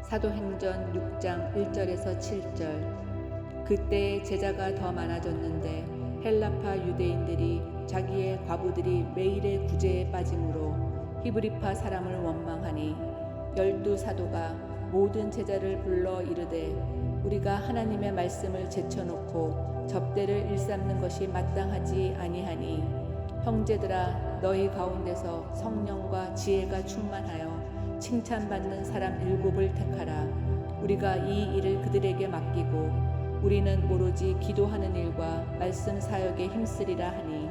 사도행전 6장 1절에서 7절. 그때 제자가 더 많아졌는데 헬라파 유대인들이 자기의 과부들이 매일의 구제에 빠짐으로 히브리파 사람을 원망하니 12사도가 모든 제자를 불러 이르되 우리가 하나님의 말씀을 제쳐놓고 접대를 일삼는 것이 마땅하지 아니하니 형제들아 너희 가운데서 성령과 지혜가 충만하여 칭찬받는 사람 7을 택하라. 우리가 이 일을 그들에게 맡기고 우리는 오로지 기도하는 일과 말씀 사역에 힘쓰리라 하니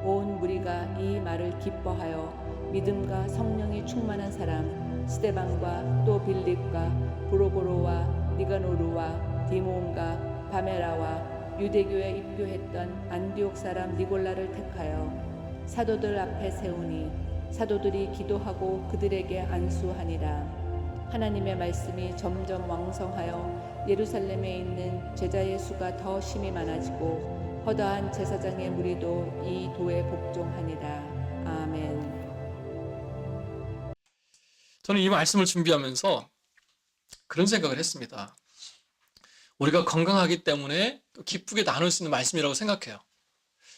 온 무리가 이 말을 기뻐하여 믿음과 성령이 충만한 사람 스데반과 또 빌립과 브로고로와 니가노르와 디모온과 바메라와 유대교에 입교했던 안디옥 사람 니골라를 택하여 사도들 앞에 세우니 사도들이 기도하고 그들에게 안수하니라. 하나님의 말씀이 점점 왕성하여 예루살렘에 있는 제자의 수가 더 심히 많아지고 허다한 제사장의 무리도 이 도에 복종하니라. 아멘. 저는 이 말씀을 준비하면서 그런 생각을 했습니다. 우리가 건강하기 때문에 또 기쁘게 나눌 수 있는 말씀이라고 생각해요.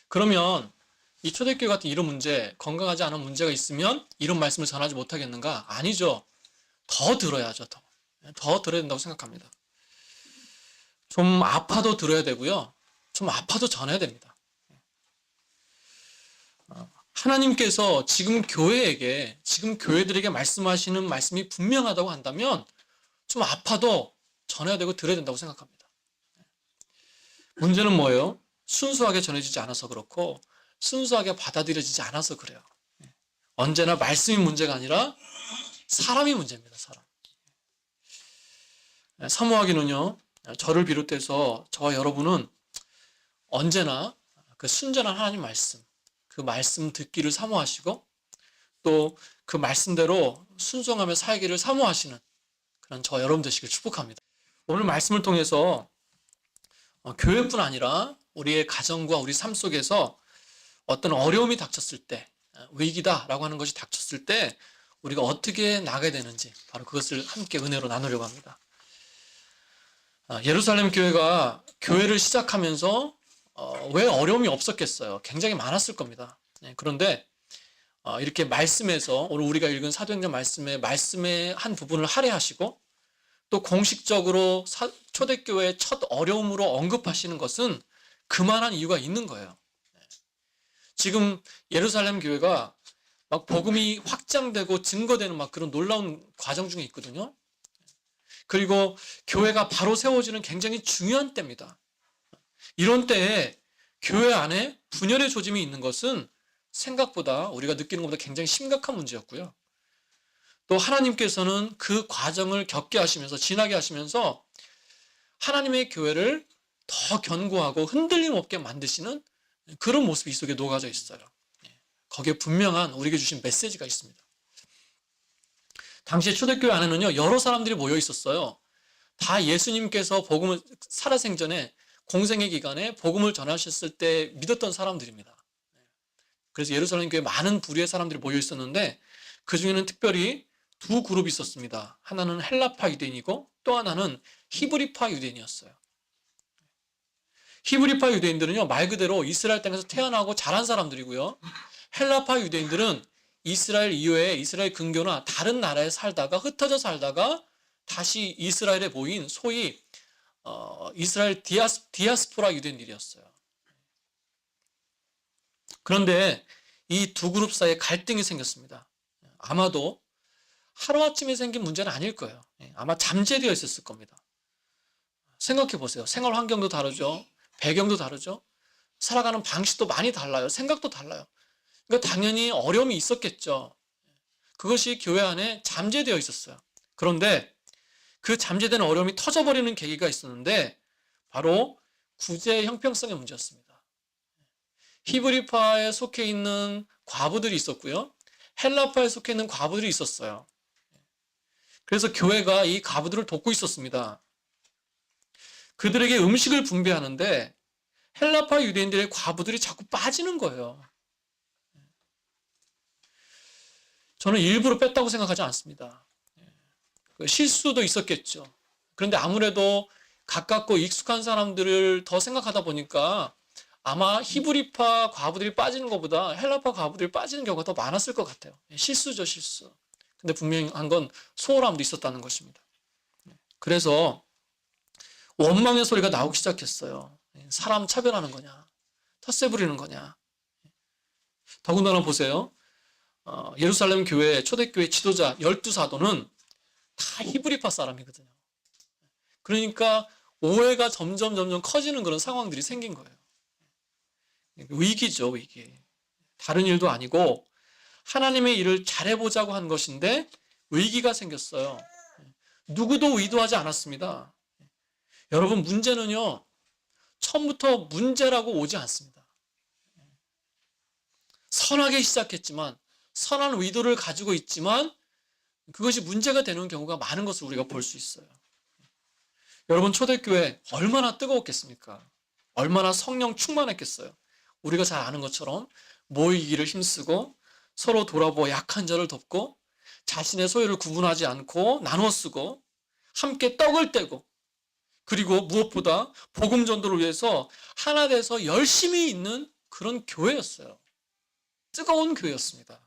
그러면 이 초대교회 같은 이런 문제, 건강하지 않은 문제가 있으면 이런 말씀을 전하지 못하겠는가? 아니죠. 더 들어야죠. 더 들어야 된다고 생각합니다. 좀 아파도 들어야 되고요. 좀 아파도 전해야 됩니다. 하나님께서 지금 교회에게, 지금 교회들에게 말씀하시는 말씀이 분명하다고 한다면 좀 아파도 전해야 되고 들어야 된다고 생각합니다. 문제는 뭐예요? 순수하게 전해지지 않아서 그렇고 순수하게 받아들여지지 않아서 그래요. 언제나 말씀이 문제가 아니라 사람이 문제입니다. 사람. 사모하기는요, 저를 비롯해서 저와 여러분은 언제나 그 순전한 하나님 말씀, 그 말씀 듣기를 사모하시고 또 그 말씀대로 순종하며 살기를 사모하시는 그런 저와 여러분 되시길 축복합니다. 오늘 말씀을 통해서 교회뿐 아니라 우리의 가정과 우리 삶 속에서 어떤 어려움이 닥쳤을 때, 위기다라고 하는 것이 닥쳤을 때 우리가 어떻게 나가야 되는지 바로 그것을 함께 은혜로 나누려고 합니다. 예루살렘 교회가 교회를 시작하면서 왜 어려움이 없었겠어요? 굉장히 많았을 겁니다. 그런데 이렇게 말씀에서 오늘 우리가 읽은 사도행전 말씀의 한 부분을 할애하시고 또 공식적으로 초대교회의 첫 어려움으로 언급하시는 것은 그만한 이유가 있는 거예요. 지금 예루살렘 교회가 막 복음이 확장되고 증거되는 막 그런 놀라운 과정 중에 있거든요. 그리고 교회가 바로 세워지는 굉장히 중요한 때입니다. 이런 때에 교회 안에 분열의 조짐이 있는 것은 생각보다 우리가 느끼는 것보다 굉장히 심각한 문제였고요. 또 하나님께서는 그 과정을 겪게 하시면서 지나게 하시면서 하나님의 교회를 더 견고하고 흔들림 없게 만드시는 그런 모습이 이 속에 녹아져 있어요. 거기에 분명한 우리에게 주신 메시지가 있습니다. 당시에 초대교회 안에는요, 여러 사람들이 모여 있었어요. 다 예수님께서 복음을 살아생전에 공생의 기간에 복음을 전하셨을 때 믿었던 사람들입니다. 그래서 예루살렘 교회에 많은 부류의 사람들이 모여 있었는데 그 중에는 특별히 두 그룹이 있었습니다. 하나는 헬라파 유대인이고 또 하나는 히브리파 유대인이었어요. 히브리파 유대인들은요, 말 그대로 이스라엘 땅에서 태어나고 자란 사람들이고요. 헬라파 유대인들은 이스라엘 이후에 이스라엘 근교나 다른 나라에 살다가 흩어져 살다가 다시 이스라엘에 모인 소위 이스라엘 디아스포라 유대인들이었어요. 그런데 이 두 그룹 사이에 갈등이 생겼습니다. 아마도 하루아침에 생긴 문제는 아닐 거예요. 아마 잠재되어 있었을 겁니다. 생각해 보세요. 생활 환경도 다르죠. 배경도 다르죠. 살아가는 방식도 많이 달라요. 생각도 달라요. 그러니까 당연히 어려움이 있었겠죠. 그것이 교회 안에 잠재되어 있었어요. 그런데 그 잠재된 어려움이 터져버리는 계기가 있었는데 바로 구제의 형평성의 문제였습니다. 히브리파에 속해 있는 과부들이 있었고요. 헬라파에 속해 있는 과부들이 있었어요. 그래서 교회가 이 과부들을 돕고 있었습니다. 그들에게 음식을 분배하는데 헬라파 유대인들의 과부들이 자꾸 빠지는 거예요. 저는 일부러 뺐다고 생각하지 않습니다. 그 실수도 있었겠죠. 그런데 아무래도 가깝고 익숙한 사람들을 더 생각하다 보니까 아마 히브리파 과부들이 빠지는 것보다 헬라파 과부들이 빠지는 경우가 더 많았을 것 같아요. 실수죠, 실수. 근데 분명한 건 소홀함도 있었다는 것입니다. 그래서 원망의 소리가 나오기 시작했어요. 사람 차별하는 거냐, 텃세 부리는 거냐. 더군다나 보세요. 예루살렘 교회, 초대교회 지도자 12사도는 다 히브리파 사람이거든요. 그러니까 오해가 점점 커지는 그런 상황들이 생긴 거예요. 위기죠, 위기. 다른 일도 아니고 하나님의 일을 잘해보자고 한 것인데 위기가 생겼어요. 누구도 의도하지 않았습니다. 여러분, 문제는요, 처음부터 문제라고 오지 않습니다. 선하게 시작했지만, 선한 의도를 가지고 있지만 그것이 문제가 되는 경우가 많은 것을 우리가 볼 수 있어요. 여러분, 초대교회 얼마나 뜨거웠겠습니까? 얼마나 성령 충만했겠어요? 우리가 잘 아는 것처럼 모이기를 힘쓰고 서로 돌아보아 약한 자를 돕고 자신의 소유를 구분하지 않고 나눠 쓰고 함께 떡을 떼고 그리고 무엇보다 복음 전도를 위해서 하나 돼서 열심히 있는 그런 교회였어요. 뜨거운 교회였습니다.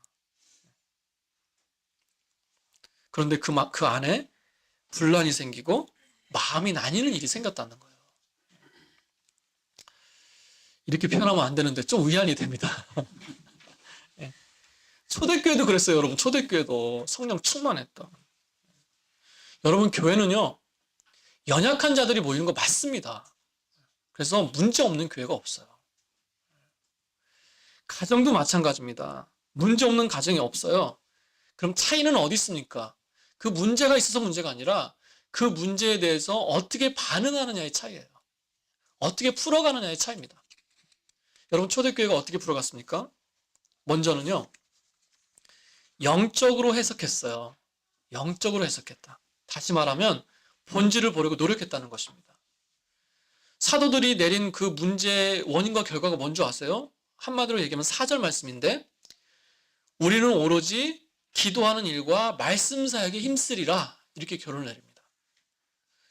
그런데 그 안에 분란이 생기고 마음이 나뉘는 일이 생겼다는 거예요. 이렇게 표현하면 안 되는데 좀 위안이 됩니다. 초대교회도 그랬어요, 여러분. 초대교회도 성령 충만했다. 여러분, 교회는요, 연약한 자들이 모이는 거 맞습니다. 그래서 문제 없는 교회가 없어요. 가정도 마찬가지입니다. 문제 없는 가정이 없어요. 그럼 차이는 어디 있습니까? 그 문제가 있어서 문제가 아니라 그 문제에 대해서 어떻게 반응하느냐의 차이예요. 어떻게 풀어가느냐의 차이입니다. 여러분, 초대교회가 어떻게 풀어갔습니까? 먼저는요, 영적으로 해석했어요. 영적으로 해석했다. 다시 말하면 본질을 보려고 노력했다는 것입니다. 사도들이 내린 그 문제의 원인과 결과가 뭔지 아세요? 한마디로 얘기하면 4절 말씀인데, 우리는 오로지 기도하는 일과 말씀 사역에 힘쓰리라, 이렇게 결론을 내립니다.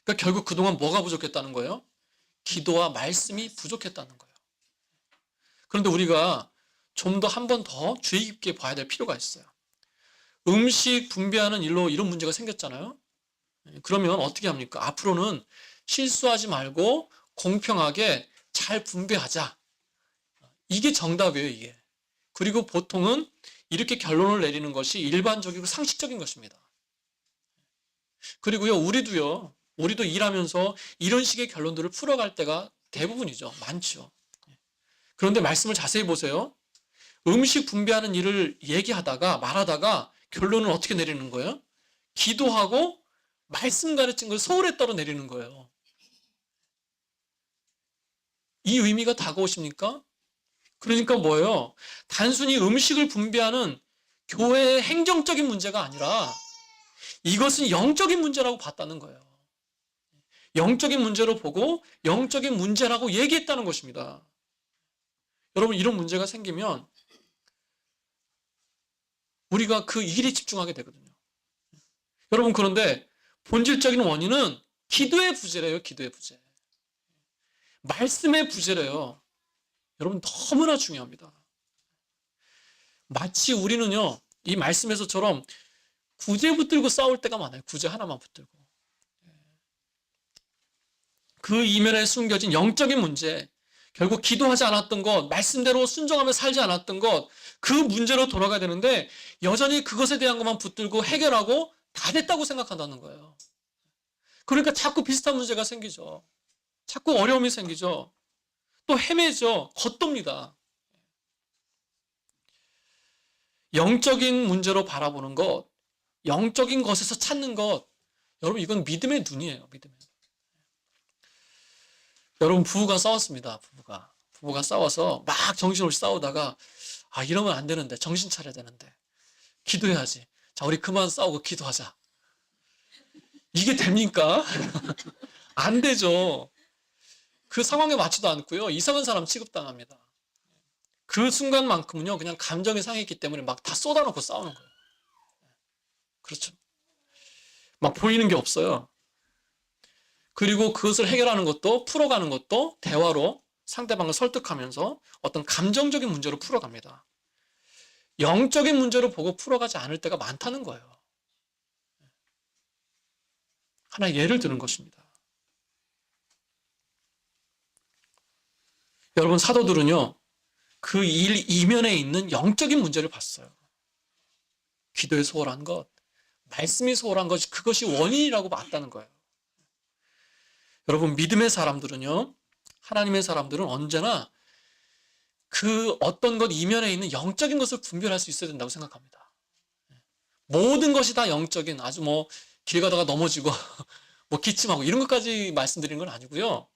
그러니까 결국 그동안 뭐가 부족했다는 거예요? 기도와 말씀이 부족했다는 거예요. 그런데 우리가 좀 더 한 번 더 주의 깊게 봐야 될 필요가 있어요. 음식 분배하는 일로 이런 문제가 생겼잖아요. 그러면 어떻게 합니까? 앞으로는 실수하지 말고 공평하게 잘 분배하자. 이게 정답이에요, 이게. 그리고 보통은 이렇게 결론을 내리는 것이 일반적이고 상식적인 것입니다. 그리고요, 우리도 일하면서 이런 식의 결론들을 풀어갈 때가 대부분이죠. 많죠. 그런데 말씀을 자세히 보세요. 음식 분배하는 일을 말하다가 결론을 어떻게 내리는 거예요? 기도하고 말씀 가르친 걸 서울에 따로 내리는 거예요. 이 의미가 다가오십니까? 그러니까 뭐예요? 단순히 음식을 분배하는 교회의 행정적인 문제가 아니라 이것은 영적인 문제라고 봤다는 거예요. 영적인 문제로 보고 영적인 문제라고 얘기했다는 것입니다. 여러분, 이런 문제가 생기면 우리가 그 일에 집중하게 되거든요. 여러분, 그런데 본질적인 원인은 기도의 부재래요. 기도의 부재. 말씀의 부재래요. 여러분, 너무나 중요합니다. 마치 우리는요, 이 말씀에서처럼 구제 붙들고 싸울 때가 많아요. 구제 하나만 붙들고. 그 이면에 숨겨진 영적인 문제, 결국 기도하지 않았던 것, 말씀대로 순종하며 살지 않았던 것, 그 문제로 돌아가야 되는데 여전히 그것에 대한 것만 붙들고 해결하고 다 됐다고 생각한다는 거예요. 그러니까 자꾸 비슷한 문제가 생기죠. 자꾸 어려움이 생기죠. 또 헤매죠. 겉돕니다. 영적인 문제로 바라보는 것, 영적인 것에서 찾는 것, 여러분, 이건 믿음의 눈이에요. 믿음의 눈. 여러분, 부부가 싸웠습니다. 부부가 싸워서 막 정신없이 싸우다가 이러면 안 되는데, 정신 차려야 되는데 기도해야지. 자, 우리 그만 싸우고 기도하자. 이게 됩니까? 안 되죠. 그 상황에 맞지도 않고요, 이상한 사람 취급당합니다. 그 순간만큼은요, 그냥 감정이 상했기 때문에 막 다 쏟아놓고 싸우는 거예요. 그렇죠. 막 보이는 게 없어요. 그리고 그것을 해결하는 것도, 풀어가는 것도 대화로 상대방을 설득하면서 어떤 감정적인 문제로 풀어갑니다. 영적인 문제로 보고 풀어가지 않을 때가 많다는 거예요. 하나 예를 드는 것입니다. 여러분, 사도들은요, 그 일 이면에 있는 영적인 문제를 봤어요. 기도에 소홀한 것, 말씀이 소홀한 것, 그것이 원인이라고 봤다는 거예요. 여러분, 믿음의 사람들은요, 하나님의 사람들은 언제나 그 어떤 것 이면에 있는 영적인 것을 분별할 수 있어야 된다고 생각합니다. 모든 것이 다 영적인, 아주 뭐 길 가다가 넘어지고 뭐 기침하고 이런 것까지 말씀드리는 건 아니고요.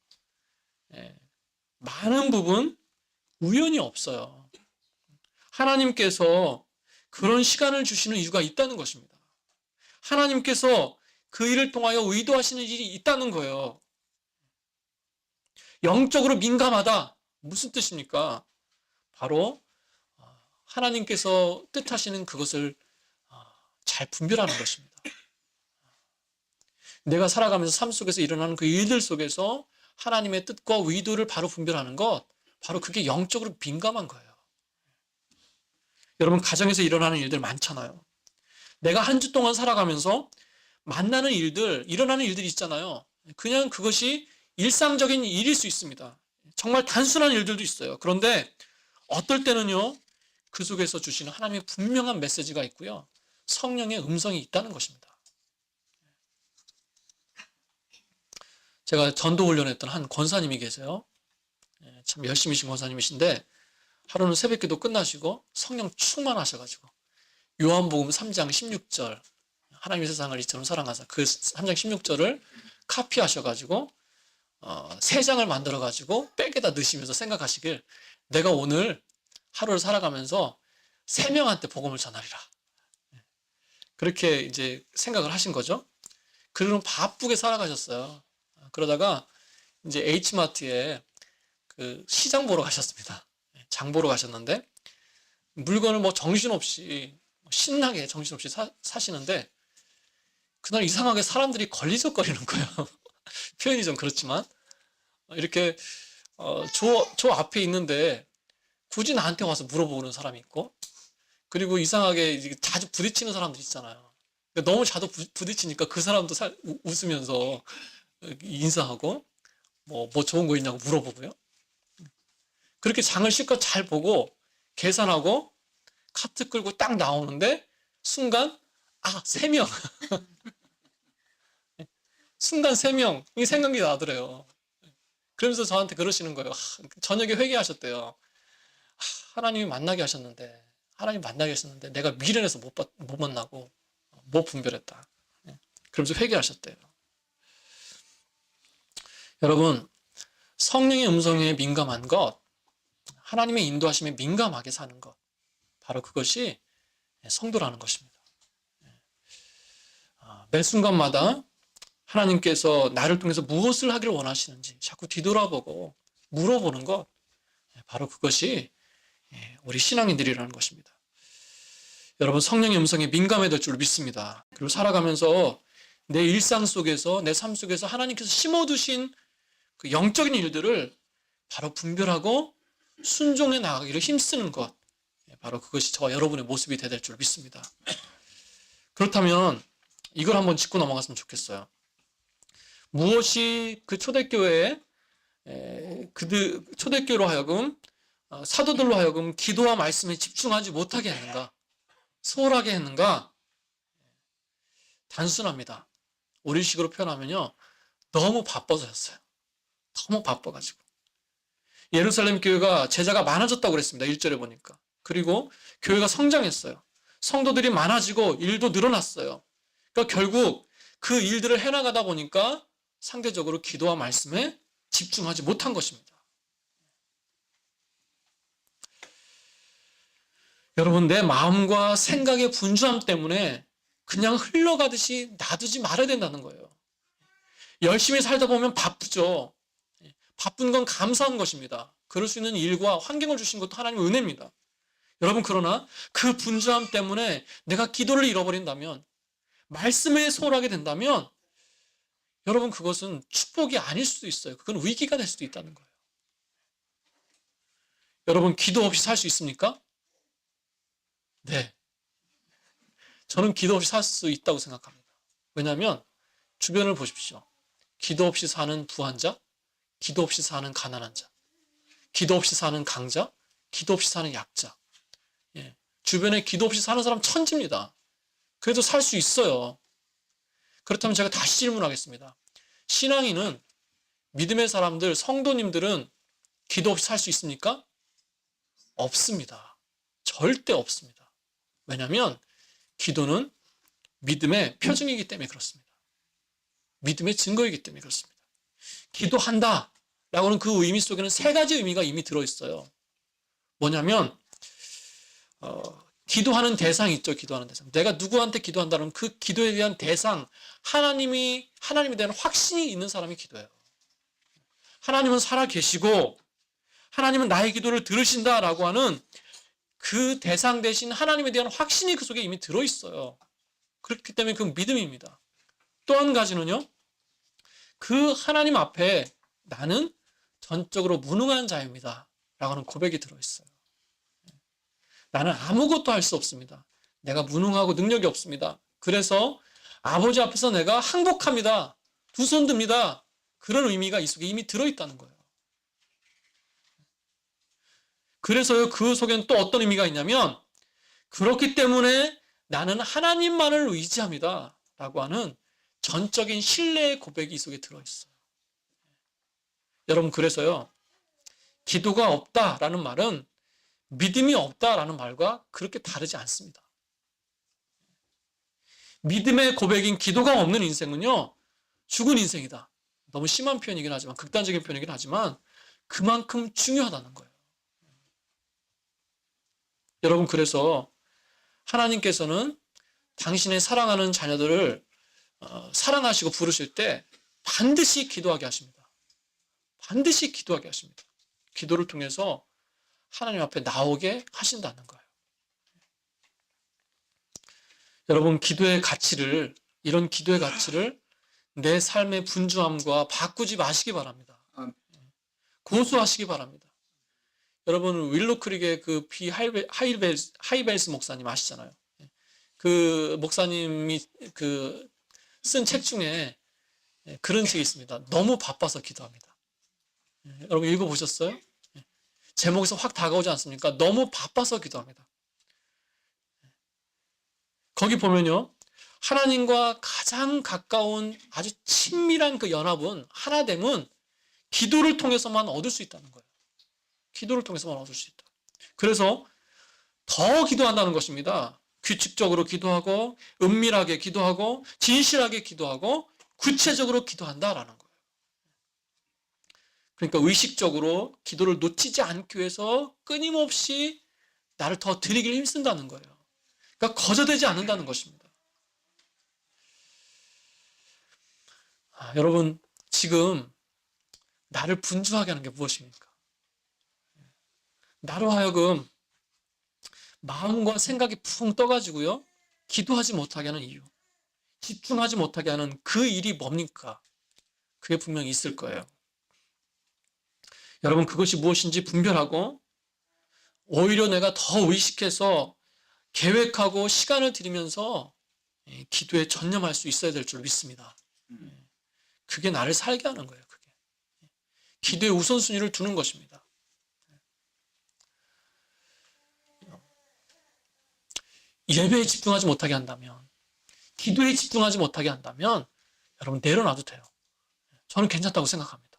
많은 부분 우연이 없어요. 하나님께서 그런 시간을 주시는 이유가 있다는 것입니다. 하나님께서 그 일을 통하여 의도하시는 일이 있다는 거예요. 영적으로 민감하다. 무슨 뜻입니까? 바로 하나님께서 뜻하시는 그것을 잘 분별하는 것입니다. 내가 살아가면서 삶 속에서 일어나는 그 일들 속에서 하나님의 뜻과 의도를 바로 분별하는 것, 바로 그게 영적으로 민감한 거예요. 여러분, 가정에서 일어나는 일들 많잖아요. 내가 한 주 동안 살아가면서 만나는 일들, 일어나는 일들이 있잖아요. 그냥 그것이 일상적인 일일 수 있습니다. 정말 단순한 일들도 있어요. 그런데 어떨 때는요, 그 속에서 주시는 하나님의 분명한 메시지가 있고요, 성령의 음성이 있다는 것입니다. 제가 전도 훈련했던 한 권사님이 계세요. 참 열심히신 권사님이신데 하루는 새벽기도 끝나시고 성령 충만하셔가지고 요한복음 3장 16절 하나님의 세상을 이처럼 사랑하사 그 3장 16절을 카피하셔가지고 3장을 만들어가지고 백에다 넣으시면서 생각하시길, 내가 오늘 하루를 살아가면서 3명한테 복음을 전하리라. 그렇게 이제 생각을 하신 거죠. 그러면 바쁘게 살아가셨어요. 그러다가 이제 H마트에 그 시장 보러 가셨습니다. 장 보러 가셨는데 물건을 뭐 정신없이 신나게 정신없이 사시는데 그날 이상하게 사람들이 걸리적거리는 거예요. 표현이 좀 그렇지만 이렇게 저 앞에 있는데 굳이 나한테 와서 물어보는 사람이 있고, 그리고 이상하게 자주 부딪히는 사람들 있잖아요. 너무 자주 부딪히니까 그 사람도 웃으면서 인사하고 뭐 좋은 거 있냐고 물어보고요. 그렇게 장을 실컷 잘 보고 계산하고 카트 끌고 딱 나오는데 순간 3명 순간 3명이 생각이 나더래요. 그러면서 저한테 그러시는 거예요. 저녁에 회개하셨대요. 하나님이 만나게 하셨는데 내가 미련해서 못 만나고 못 분별했다. 그러면서 회개하셨대요. 여러분, 성령의 음성에 민감한 것, 하나님의 인도하심에 민감하게 사는 것, 바로 그것이 성도라는 것입니다. 매 순간마다 하나님께서 나를 통해서 무엇을 하기를 원하시는지 자꾸 뒤돌아보고 물어보는 것, 바로 그것이 우리 신앙인들이라는 것입니다. 여러분, 성령의 음성에 민감해야 될 줄 믿습니다. 그리고 살아가면서 내 일상 속에서, 내 삶 속에서 하나님께서 심어두신 그 영적인 일들을 바로 분별하고 순종해 나가기를 힘쓰는 것, 바로 그것이 저와 여러분의 모습이 되야 될 줄 믿습니다. 그렇다면 이걸 한번 짚고 넘어갔으면 좋겠어요. 무엇이 그 초대교회에 초대교회로 하여금 사도들로 하여금 기도와 말씀에 집중하지 못하게 했는가, 소홀하게 했는가? 단순합니다. 우리식으로 표현하면요, 너무 바빠서였어요. 너무 바빠가지고. 예루살렘 교회가 제자가 많아졌다고 그랬습니다. 1절에 보니까. 그리고 교회가 성장했어요. 성도들이 많아지고 일도 늘어났어요. 그러니까 결국 그 일들을 해나가다 보니까 상대적으로 기도와 말씀에 집중하지 못한 것입니다. 여러분, 내 마음과 생각의 분주함 때문에 그냥 흘러가듯이 놔두지 말아야 된다는 거예요. 열심히 살다 보면 바쁘죠. 바쁜 건 감사한 것입니다. 그럴 수 있는 일과 환경을 주신 것도 하나님의 은혜입니다. 여러분, 그러나 그 분주함 때문에 내가 기도를 잃어버린다면, 말씀에 소홀하게 된다면 여러분 그것은 축복이 아닐 수도 있어요. 그건 위기가 될 수도 있다는 거예요. 여러분 기도 없이 살 수 있습니까? 네. 저는 기도 없이 살 수 있다고 생각합니다. 왜냐하면 주변을 보십시오. 기도 없이 사는 부한 자, 기도 없이 사는 가난한 자, 기도 없이 사는 강자, 기도 없이 사는 약자. 예. 주변에 기도 없이 사는 사람 천지입니다. 그래도 살 수 있어요. 그렇다면 제가 다시 질문하겠습니다. 신앙인은, 믿음의 사람들, 성도님들은 기도 없이 살 수 있습니까? 없습니다. 절대 없습니다. 왜냐하면 기도는 믿음의 표징이기 때문에 그렇습니다. 믿음의 증거이기 때문에 그렇습니다. 기도한다 라고는 그 의미 속에는 세 가지 의미가 이미 들어있어요. 뭐냐면 기도하는 대상이 있죠. 기도하는 대상. 내가 누구한테 기도한다면 그 기도에 대한 대상, 하나님에 대한 확신이 있는 사람이 기도해요. 하나님은 살아 계시고 하나님은 나의 기도를 들으신다라고 하는 그 대상 대신 하나님에 대한 확신이 그 속에 이미 들어있어요. 그렇기 때문에 그 믿음입니다. 또 한 가지는요. 그 하나님 앞에 나는 전적으로 무능한 자입니다. 라고 하는 고백이 들어있어요. 나는 아무것도 할 수 없습니다. 내가 무능하고 능력이 없습니다. 그래서 아버지 앞에서 내가 항복합니다. 두 손 듭니다. 그런 의미가 이 속에 이미 들어있다는 거예요. 그래서요, 그 속에는 또 어떤 의미가 있냐면, 그렇기 때문에 나는 하나님만을 의지합니다. 라고 하는 전적인 신뢰의 고백이 이 속에 들어있어요. 여러분, 그래서요, 기도가 없다라는 말은 믿음이 없다라는 말과 그렇게 다르지 않습니다. 믿음의 고백인 기도가 없는 인생은요, 죽은 인생이다. 너무 심한 표현이긴 하지만, 극단적인 표현이긴 하지만, 그만큼 중요하다는 거예요. 여러분, 그래서 하나님께서는 당신의 사랑하는 자녀들을 사랑하시고 부르실 때 반드시 기도하게 하십니다. 반드시 기도하게 하십니다. 기도를 통해서 하나님 앞에 나오게 하신다는 거예요. 여러분, 이런 기도의 가치를 내 삶의 분주함과 바꾸지 마시기 바랍니다. 고수하시기 바랍니다. 여러분, 윌로크릭의 그 하이벨스 목사님 아시잖아요. 그 목사님이 쓴 책 중에 그런 책이 있습니다. 너무 바빠서 기도합니다. 여러분 읽어보셨어요? 제목에서 확 다가오지 않습니까? 너무 바빠서 기도합니다. 거기 보면요, 하나님과 가장 가까운 아주 친밀한 그 연합은, 하나됨은 기도를 통해서만 얻을 수 있다는 거예요. 기도를 통해서만 얻을 수 있다. 그래서 더 기도한다는 것입니다. 규칙적으로 기도하고, 은밀하게 기도하고, 진실하게 기도하고, 구체적으로 기도한다라는 거예요. 그러니까 의식적으로 기도를 놓치지 않기 위해서 끊임없이 나를 더 드리길 힘쓴다는 거예요. 그러니까 거저되지 않는다는 것입니다. 여러분, 지금 나를 분주하게 하는 게 무엇입니까? 나로 하여금 마음과 생각이 풍 떠가지고요, 기도하지 못하게 하는 이유, 집중하지 못하게 하는 그 일이 뭡니까? 그게 분명히 있을 거예요. 여러분, 그것이 무엇인지 분별하고 오히려 내가 더 의식해서 계획하고 시간을 들이면서 기도에 전념할 수 있어야 될 줄 믿습니다. 그게 나를 살게 하는 거예요. 그게 기도의 우선순위를 두는 것입니다. 예배에 집중하지 못하게 한다면, 기도에 집중하지 못하게 한다면 여러분 내려놔도 돼요. 저는 괜찮다고 생각합니다.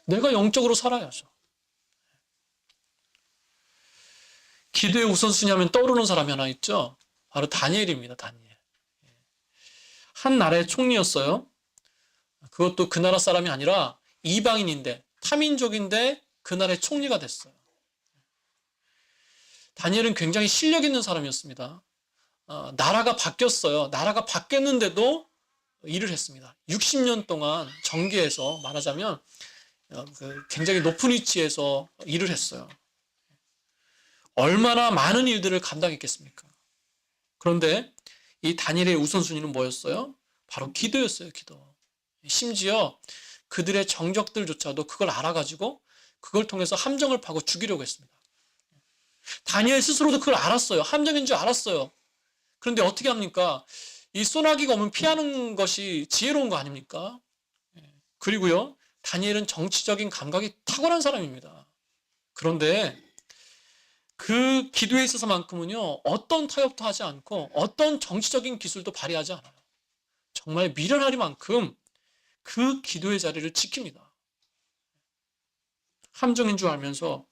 내가 영적으로 살아야죠. 기도의 우선순위 하면 떠오르는 사람이 하나 있죠. 바로 다니엘입니다. 다니엘. 한 나라의 총리였어요. 그것도 그 나라 사람이 아니라 이방인인데, 타민족인데 그 나라의 총리가 됐어요. 다니엘은 굉장히 실력 있는 사람이었습니다. 나라가 바뀌었어요. 나라가 바뀌었는데도 일을 했습니다. 60년 동안 정계에서, 말하자면 굉장히 높은 위치에서 일을 했어요. 얼마나 많은 일들을 감당했겠습니까? 그런데 이 다니엘의 우선순위는 뭐였어요? 바로 기도였어요, 기도. 심지어 그들의 정적들조차도 그걸 알아가지고 그걸 통해서 함정을 파고 죽이려고 했습니다. 다니엘 스스로도 그걸 알았어요. 함정인 줄 알았어요. 그런데 어떻게 합니까? 이 소나기가 오면 피하는 것이 지혜로운 거 아닙니까? 그리고요, 다니엘은 정치적인 감각이 탁월한 사람입니다. 그런데 그 기도에 있어서만큼은요, 어떤 타협도 하지 않고 어떤 정치적인 기술도 발휘하지 않아요. 정말 미련하리만큼 그 기도의 자리를 지킵니다. 함정인 줄 알면서,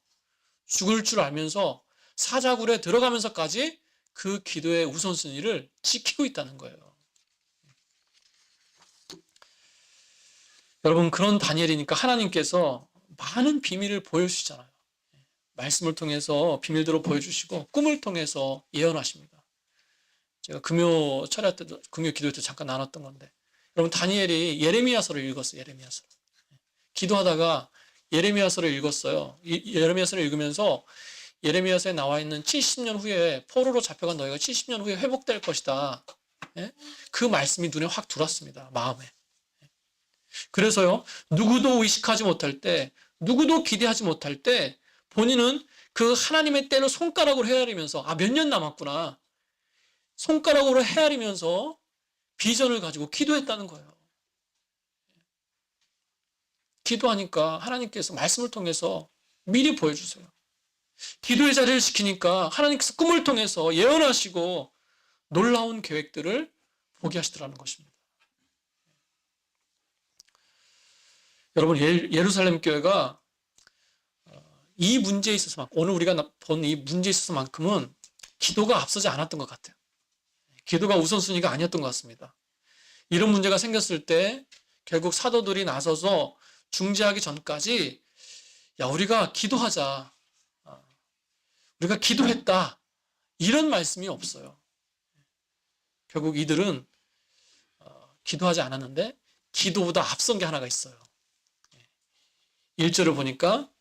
죽을 줄 알면서 사자굴에 들어가면서까지 그 기도의 우선순위를 지키고 있다는 거예요. 여러분, 그런 다니엘이니까 하나님께서 많은 비밀을 보여주시잖아요. 말씀을 통해서 비밀대로 보여주시고 꿈을 통해서 예언하십니다. 제가 금요 철야 때도, 금요 기도 때 잠깐 나눴던 건데, 여러분, 다니엘이 예레미야서를 읽었어요. 예레미야서. 기도하다가 예레미야서를 읽었어요. 예레미야서를 읽으면서 예레미야서에 나와 있는 70년 후에 포로로 잡혀간 너희가 70년 후에 회복될 것이다. 그 말씀이 눈에 확 들어왔습니다. 마음에. 그래서요, 누구도 의식하지 못할 때, 누구도 기대하지 못할 때 본인은 그 하나님의 때를 손가락으로 헤아리면서, 몇 년 남았구나, 손가락으로 헤아리면서 비전을 가지고 기도했다는 거예요. 기도하니까 하나님께서 말씀을 통해서 미리 보여주세요. 기도의 자리를 지키니까 하나님께서 꿈을 통해서 예언하시고 놀라운 계획들을 보게 하시더라는 것입니다. 여러분, 예루살렘 교회가 이 문제에 있어서, 오늘 우리가 본 이 문제에 있어서만큼은 기도가 앞서지 않았던 것 같아요. 기도가 우선순위가 아니었던 것 같습니다. 이런 문제가 생겼을 때 결국 사도들이 나서서 중재하기 전까지, 우리가 기도하자, 우리가 기도했다, 이런 말씀이 없어요. 결국 이들은 기도하지 않았는데 기도보다 앞선 게 하나가 있어요. 1절을 보니까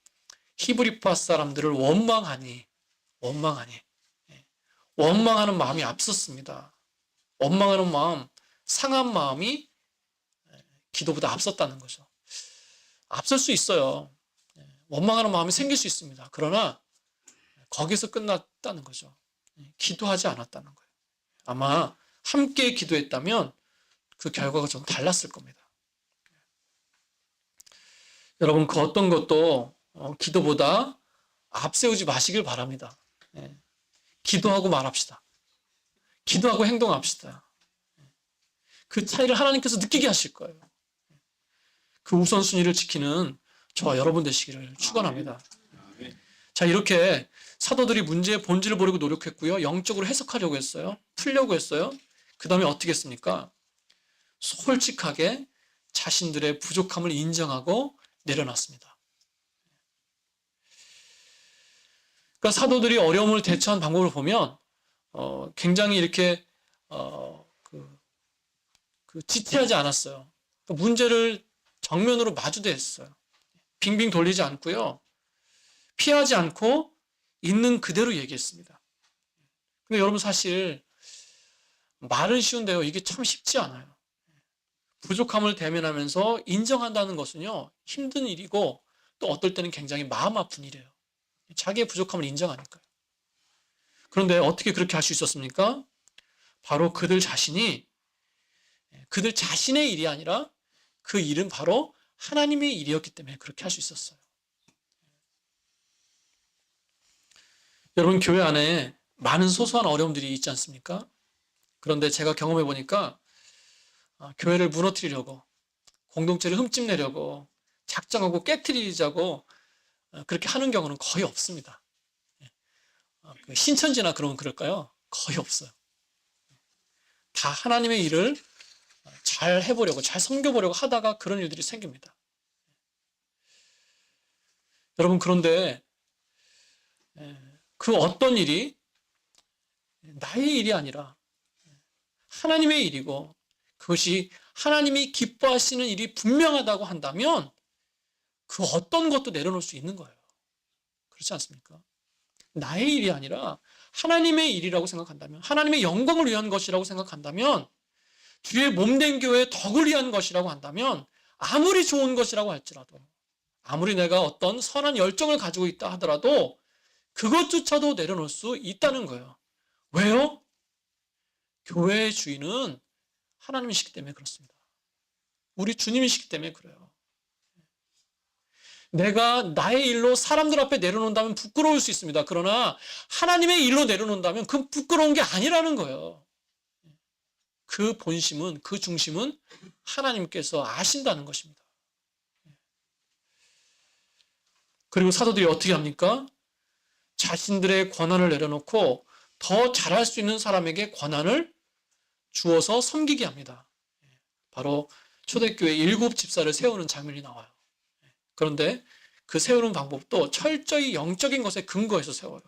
히브리파 사람들을 원망하는 마음이 앞섰습니다. 원망하는 마음, 상한 마음이 기도보다 앞섰다는 거죠. 앞설 수 있어요. 원망하는 마음이 생길 수 있습니다. 그러나 거기서 끝났다는 거죠. 기도하지 않았다는 거예요. 아마 함께 기도했다면 그 결과가 좀 달랐을 겁니다. 여러분, 그 어떤 것도 기도보다 앞세우지 마시길 바랍니다. 기도하고 말합시다. 기도하고 행동합시다. 그 차이를 하나님께서 느끼게 하실 거예요. 그 우선순위를 지키는 저와 여러분 되시기를 축원합니다. 자, 이렇게 사도들이 문제의 본질을 보려고 노력했고요. 영적으로 해석하려고 했어요. 풀려고 했어요. 그 다음에 어떻게 했습니까? 솔직하게 자신들의 부족함을 인정하고 내려놨습니다. 그러니까 사도들이 어려움을 대처한 방법을 보면 굉장히 이렇게 지체하지 않았어요. 문제를 정면으로 마주대했어요. 빙빙 돌리지 않고요. 피하지 않고 있는 그대로 얘기했습니다. 근데 여러분, 사실 말은 쉬운데요, 이게 참 쉽지 않아요. 부족함을 대면하면서 인정한다는 것은요, 힘든 일이고 또 어떨 때는 굉장히 마음 아픈 일이에요. 자기의 부족함을 인정하니까요. 그런데 어떻게 그렇게 할 수 있었습니까? 바로 그들 자신의 일이 아니라 그 일은 바로 하나님의 일이었기 때문에 그렇게 할 수 있었어요. 여러분, 교회 안에 많은 소소한 어려움들이 있지 않습니까? 그런데 제가 경험해 보니까 교회를 무너뜨리려고, 공동체를 흠집내려고 작정하고 깨트리자고 그렇게 하는 경우는 거의 없습니다. 신천지나 그러면 그럴까요? 거의 없어요. 다 하나님의 일을 잘 해보려고, 잘 섬겨보려고 하다가 그런 일들이 생깁니다. 여러분, 그런데 그 어떤 일이 나의 일이 아니라 하나님의 일이고, 그것이 하나님이 기뻐하시는 일이 분명하다고 한다면 그 어떤 것도 내려놓을 수 있는 거예요. 그렇지 않습니까? 나의 일이 아니라 하나님의 일이라고 생각한다면, 하나님의 영광을 위한 것이라고 생각한다면, 주의 몸된 교회의 덕을 위한 것이라고 한다면, 아무리 좋은 것이라고 할지라도, 아무리 내가 어떤 선한 열정을 가지고 있다 하더라도 그것조차도 내려놓을 수 있다는 거예요. 왜요? 교회의 주인은 하나님이시기 때문에 그렇습니다. 우리 주님이시기 때문에 그래요. 내가 나의 일로 사람들 앞에 내려놓는다면 부끄러울 수 있습니다. 그러나 하나님의 일로 내려놓는다면 그 부끄러운 게 아니라는 거예요. 그 본심은, 그 중심은 하나님께서 아신다는 것입니다. 그리고 사도들이 어떻게 합니까? 자신들의 권한을 내려놓고 더 잘할 수 있는 사람에게 권한을 주어서 섬기게 합니다. 바로 초대교회 7 집사를 세우는 장면이 나와요. 그런데 그 세우는 방법도 철저히 영적인 것에 근거해서 세워요.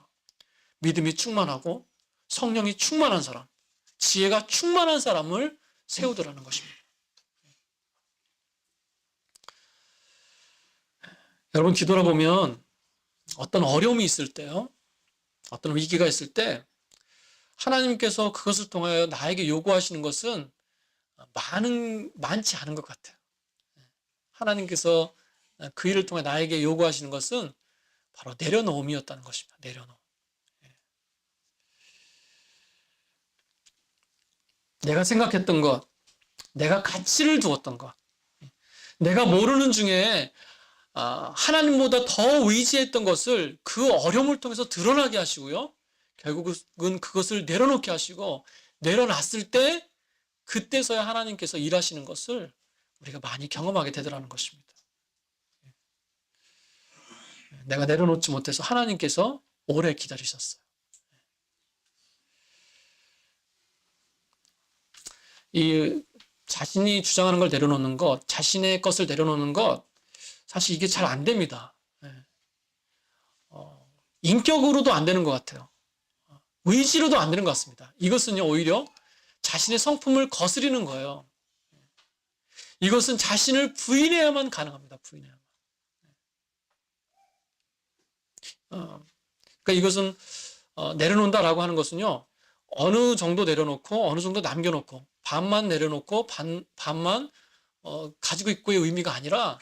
믿음이 충만하고 성령이 충만한 사람, 지혜가 충만한 사람을 세우더라는 것입니다. 여러분, 기도하보면 어떤 어려움이 있을 때요, 어떤 위기가 있을 때 하나님께서 그것을 통하여 나에게 요구하시는 것은 많지 않은 것 같아요. 하나님께서 그 일을 통해 나에게 요구하시는 것은 바로 내려놓음이었다는 것입니다. 내려놓음. 내가 생각했던 것, 내가 가치를 두었던 것, 내가 모르는 중에 하나님보다 더 의지했던 것을 그 어려움을 통해서 드러나게 하시고요. 결국은 그것을 내려놓게 하시고, 내려놨을 때 그때서야 하나님께서 일하시는 것을 우리가 많이 경험하게 되더라는 것입니다. 내가 내려놓지 못해서 하나님께서 오래 기다리셨어요. 이 자신이 주장하는 걸 내려놓는 것, 자신의 것을 내려놓는 것, 사실 이게 잘 안 됩니다. 인격으로도 안 되는 것 같아요. 의지로도 안 되는 것 같습니다. 이것은요, 오히려 자신의 성품을 거스리는 거예요. 이것은 자신을 부인해야만 가능합니다. 부인해야만. 그러니까 이것은 내려놓는다라고 하는 것은요, 어느 정도 내려놓고 어느 정도 남겨놓고 반만 내려놓고 반만 가지고 있고의 의미가 아니라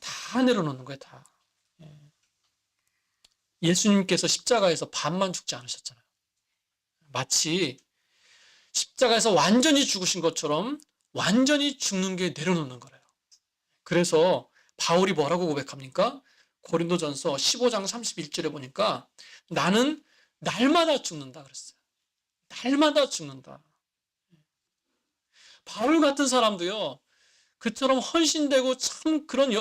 다 내려놓는 거예요. 다. 예수님께서 십자가에서 반만 죽지 않으셨잖아요. 마치 십자가에서 완전히 죽으신 것처럼 완전히 죽는 게 내려놓는 거래요. 그래서 바울이 뭐라고 고백합니까? 고린도전서 15장 31절에 보니까 나는 날마다 죽는다 그랬어요. 날마다 죽는다. 바울 같은 사람도요, 그처럼 헌신되고 참 그런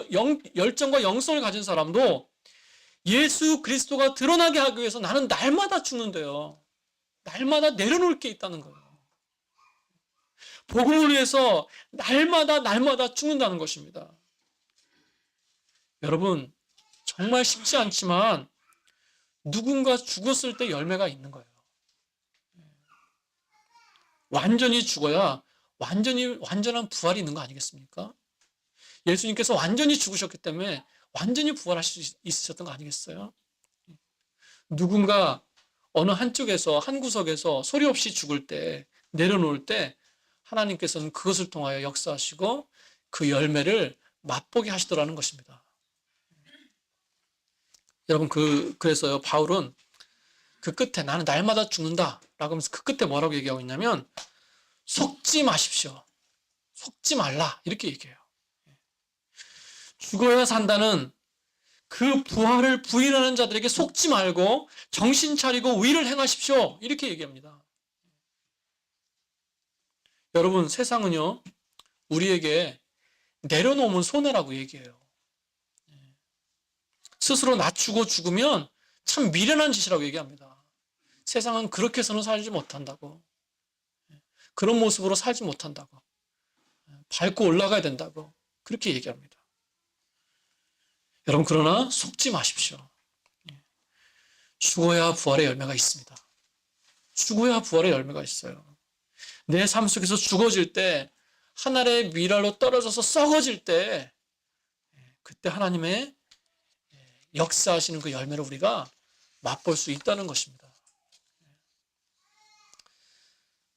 열정과 영성을 가진 사람도 예수 그리스도가 드러나게 하기 위해서 나는 날마다 죽는데요. 날마다 내려놓을 게 있다는 거예요. 복음을 위해서 날마다 죽는다는 것입니다. 여러분, 정말 쉽지 않지만 누군가 죽었을 때 열매가 있는 거예요. 완전히 죽어야 완전한 부활이 있는 거 아니겠습니까? 예수님께서 완전히 죽으셨기 때문에 완전히 부활하실 수 있으셨던 거 아니겠어요? 누군가 어느 한쪽에서, 한 구석에서 소리 없이 죽을 때, 내려놓을 때 하나님께서는 그것을 통하여 역사하시고 그 열매를 맛보게 하시더라는 것입니다. 여러분, 그래서요, 바울은 그 끝에 나는 날마다 죽는다 라고 하면서 그 끝에 뭐라고 얘기하고 있냐면, 속지 마십시오. 속지 말라. 이렇게 얘기해요. 죽어야 산다는 그 부활을 부인하는 자들에게 속지 말고 정신 차리고 의를 행하십시오. 이렇게 얘기합니다. 여러분, 세상은요, 우리에게 내려놓으면 손해라고 얘기해요. 스스로 낮추고 죽으면 참 미련한 짓이라고 얘기합니다. 세상은 그렇게 해서는 살지 못한다고. 그런 모습으로 살지 못한다고. 밟고 올라가야 된다고. 그렇게 얘기합니다. 여러분, 그러나 속지 마십시오. 죽어야 부활의 열매가 있습니다. 죽어야 부활의 열매가 있어요. 내 삶 속에서 죽어질 때, 하늘의 미랄로 떨어져서 썩어질 때, 그때 하나님의 역사하시는 그 열매를 우리가 맛볼 수 있다는 것입니다.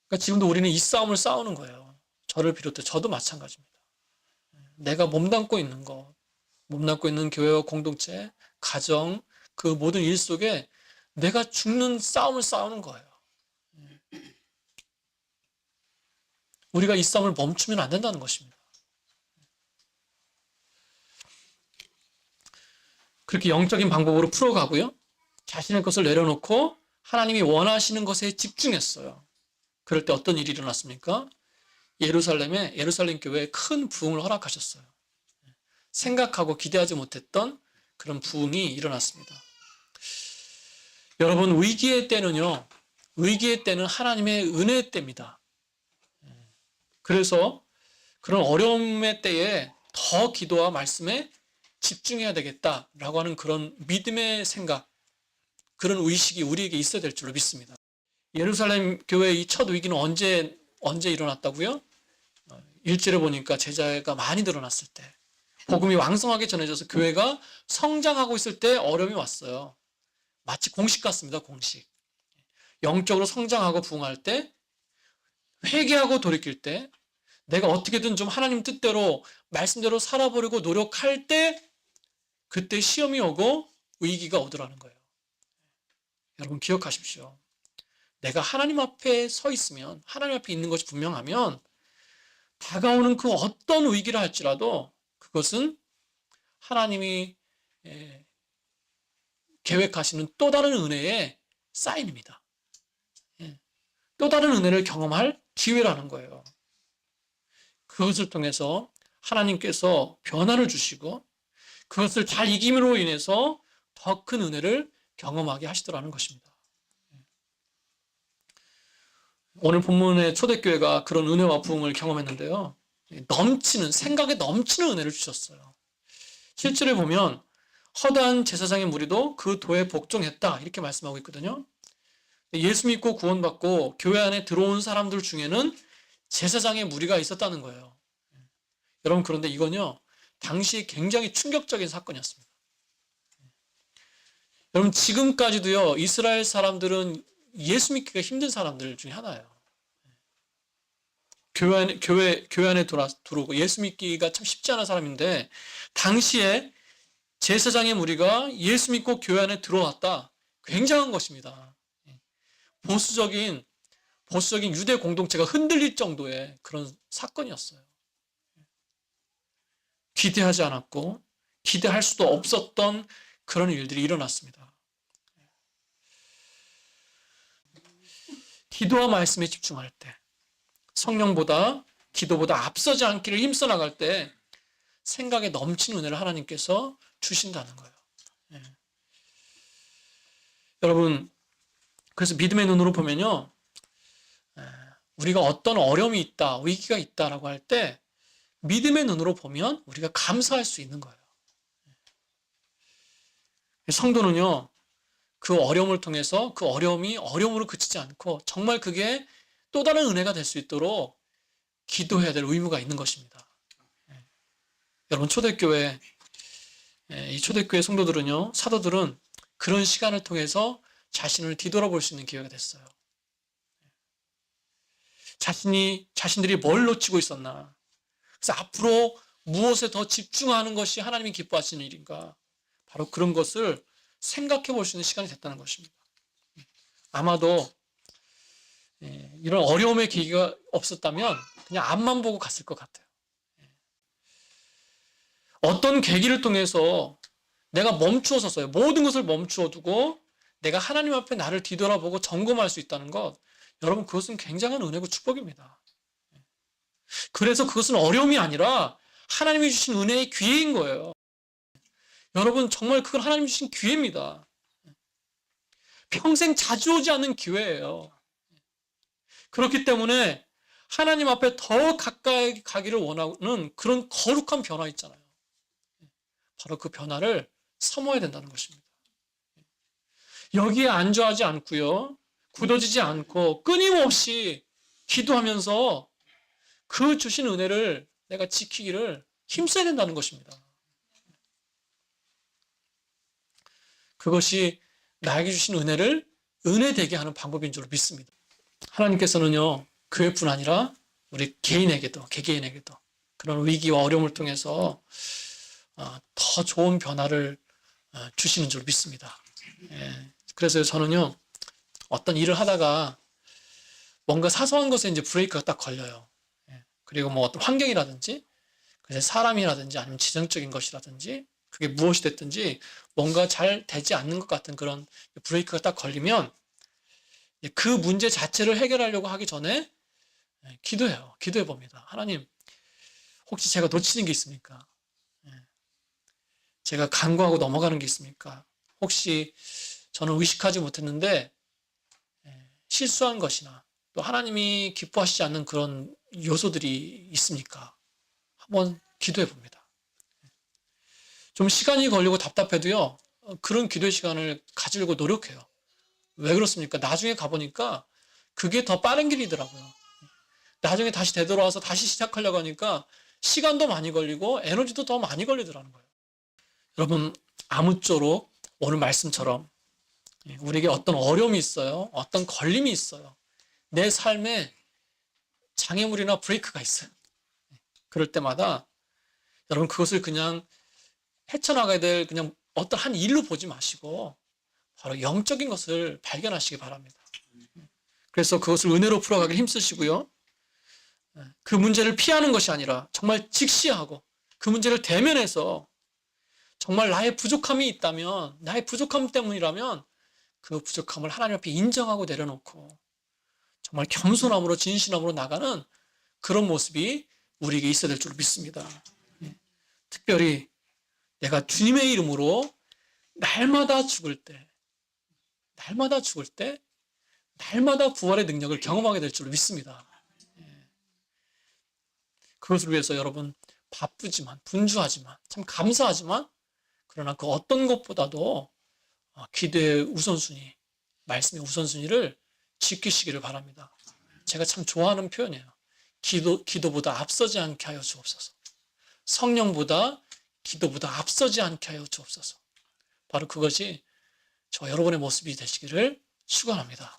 그러니까 지금도 우리는 이 싸움을 싸우는 거예요. 저를 비롯해 저도 마찬가지입니다. 내가 몸담고 있는 것, 몸담고 있는 교회와 공동체, 가정, 그 모든 일 속에 내가 죽는 싸움을 싸우는 거예요. 우리가 이 싸움을 멈추면 안 된다는 것입니다. 그렇게 영적인 방법으로 풀어가고요. 자신의 것을 내려놓고 하나님이 원하시는 것에 집중했어요. 그럴 때 어떤 일이 일어났습니까? 예루살렘 교회에 큰 부흥을 허락하셨어요. 생각하고 기대하지 못했던 그런 부흥이 일어났습니다. 여러분, 위기의 때는요, 위기의 때는 하나님의 은혜의 때입니다. 그래서 그런 어려움의 때에 더 기도와 말씀에 집중해야 되겠다라고 하는 그런 믿음의 생각, 그런 의식이 우리에게 있어야 될 줄로 믿습니다. 예루살렘 교회의 이 첫 위기는 언제 일어났다고요? 1절에 보니까 제자가 많이 늘어났을 때, 복음이 왕성하게 전해져서 교회가 성장하고 있을 때 어려움이 왔어요. 마치 공식 같습니다. 공식. 영적으로 성장하고 부흥할 때, 회개하고 돌이킬 때, 내가 어떻게든 좀 하나님 뜻대로 말씀대로 살아보려고 노력할 때, 그때 시험이 오고 위기가 오더라는 거예요. 여러분 기억하십시오. 내가 하나님 앞에 서 있으면, 하나님 앞에 있는 것이 분명하면 다가오는 그 어떤 위기를 할지라도 그것은 하나님이 계획하시는 또 다른 은혜의 사인입니다. 또 다른 은혜를 경험할 기회라는 거예요. 그것을 통해서 하나님께서 변화를 주시고 그것을 잘 이김으로 인해서 더 큰 은혜를 경험하게 하시더라는 것입니다. 오늘 본문의 초대교회가 그런 은혜와 부흥을 경험했는데요. 생각에 넘치는 은혜를 주셨어요. 실제로 보면 허다한 제사장의 무리도 그 도에 복종했다 이렇게 말씀하고 있거든요. 예수 믿고 구원받고 교회 안에 들어온 사람들 중에는 제사장의 무리가 있었다는 거예요. 여러분 그런데 이건요. 당시 굉장히 충격적인 사건이었습니다. 여러분 지금까지도요. 이스라엘 사람들은 예수 믿기가 힘든 사람들 중에 하나예요. 교회 안에 들어오고 예수 믿기가 참 쉽지 않은 사람인데 당시에 제사장의 무리가 예수 믿고 교회 안에 들어왔다. 굉장한 것입니다. 보수적인 유대 공동체가 흔들릴 정도의 그런 사건이었어요. 기대하지 않았고 기대할 수도 없었던 그런 일들이 일어났습니다. 기도와 말씀에 집중할 때, 성령보다 기도보다 앞서지 않기를 힘써 나갈 때 생각에 넘치는 은혜를 하나님께서 주신다는 거예요. 여러분, 그래서 믿음의 눈으로 보면요, 우리가 어떤 어려움이 있다, 위기가 있다라고 할 때 믿음의 눈으로 보면 우리가 감사할 수 있는 거예요. 성도는요, 그 어려움을 통해서 그 어려움이 어려움으로 그치지 않고 정말 그게 또 다른 은혜가 될 수 있도록 기도해야 될 의무가 있는 것입니다. 여러분 이 초대교회 성도들은요, 사도들은 그런 시간을 통해서 자신을 뒤돌아볼 수 있는 기회가 됐어요. 자신들이 뭘 놓치고 있었나? 그래서 앞으로 무엇에 더 집중하는 것이 하나님이 기뻐하시는 일인가? 바로 그런 것을 생각해 볼 수 있는 시간이 됐다는 것입니다. 아마도 이런 어려움의 계기가 없었다면 그냥 앞만 보고 갔을 것 같아요. 어떤 계기를 통해서 내가 멈추어 섰어요. 모든 것을 멈추어 두고 내가 하나님 앞에 나를 뒤돌아보고 점검할 수 있다는 것, 여러분 그것은 굉장한 은혜고 축복입니다. 그래서 그것은 어려움이 아니라 하나님이 주신 은혜의 기회인 거예요. 여러분 정말 그건 하나님이 주신 기회입니다. 평생 자주 오지 않는 기회예요. 그렇기 때문에 하나님 앞에 더 가까이 가기를 원하는 그런 거룩한 변화 있잖아요. 바로 그 변화를 사모해야 된다는 것입니다. 여기에 안주하지 않고요. 굳어지지 않고 끊임없이 기도하면서 그 주신 은혜를 내가 지키기를 힘써야 된다는 것입니다. 그것이 나에게 주신 은혜를 은혜되게 하는 방법인 줄 믿습니다. 하나님께서는요, 교회뿐 아니라 우리 개인에게도, 개개인에게도 그런 위기와 어려움을 통해서 더 좋은 변화를 주시는 줄 믿습니다. 그래서 저는요, 어떤 일을 하다가 뭔가 사소한 것에 이제 브레이크가 딱 걸려요. 그리고 뭐 어떤 환경이라든지, 그래서 사람이라든지 아니면 지정적인 것이라든지, 그게 무엇이 됐든지 뭔가 잘 되지 않는 것 같은 그런 브레이크가 딱 걸리면 그 문제 자체를 해결하려고 하기 전에 기도해요. 기도해 봅니다. 하나님, 혹시 제가 놓치는 게 있습니까? 제가 간과하고 넘어가는 게 있습니까? 혹시 저는 의식하지 못했는데 실수한 것이나 또 하나님이 기뻐하시지 않는 그런 요소들이 있습니까? 한번 기도해 봅니다. 좀 시간이 걸리고 답답해도요, 그런 기도의 시간을 가지려고 노력해요. 왜 그렇습니까? 나중에 가보니까 그게 더 빠른 길이더라고요. 나중에 다시 되돌아와서 다시 시작하려고 하니까 시간도 많이 걸리고 에너지도 더 많이 걸리더라는 거예요. 여러분, 아무쪼록 오늘 말씀처럼 우리에게 어떤 어려움이 있어요. 어떤 걸림이 있어요. 내 삶에 장애물이나 브레이크가 있어요. 그럴 때마다 여러분 그것을 그냥 헤쳐나가야 될 그냥 어떤 한 일로 보지 마시고 바로 영적인 것을 발견하시기 바랍니다. 그래서 그것을 은혜로 풀어가길 힘쓰시고요. 그 문제를 피하는 것이 아니라 정말 직시하고 그 문제를 대면해서 정말 나의 부족함이 있다면, 나의 부족함 때문이라면 그 부족함을 하나님 앞에 인정하고 내려놓고 정말 겸손함으로 진실함으로 나가는 그런 모습이 우리에게 있어야 될 줄 믿습니다. 특별히 내가 주님의 이름으로 날마다 죽을 때, 날마다 부활의 능력을 경험하게 될 줄 믿습니다. 그것을 위해서 여러분 바쁘지만, 분주하지만, 참 감사하지만, 그러나 그 어떤 것보다도 기도의 우선순위, 말씀의 우선순위를 지키시기를 바랍니다. 제가 참 좋아하는 표현이에요. 기도보다 앞서지 않게 하여 주옵소서. 성령보다 기도보다 앞서지 않게 하여 주옵소서. 바로 그것이 저 여러분의 모습이 되시기를 축원합니다.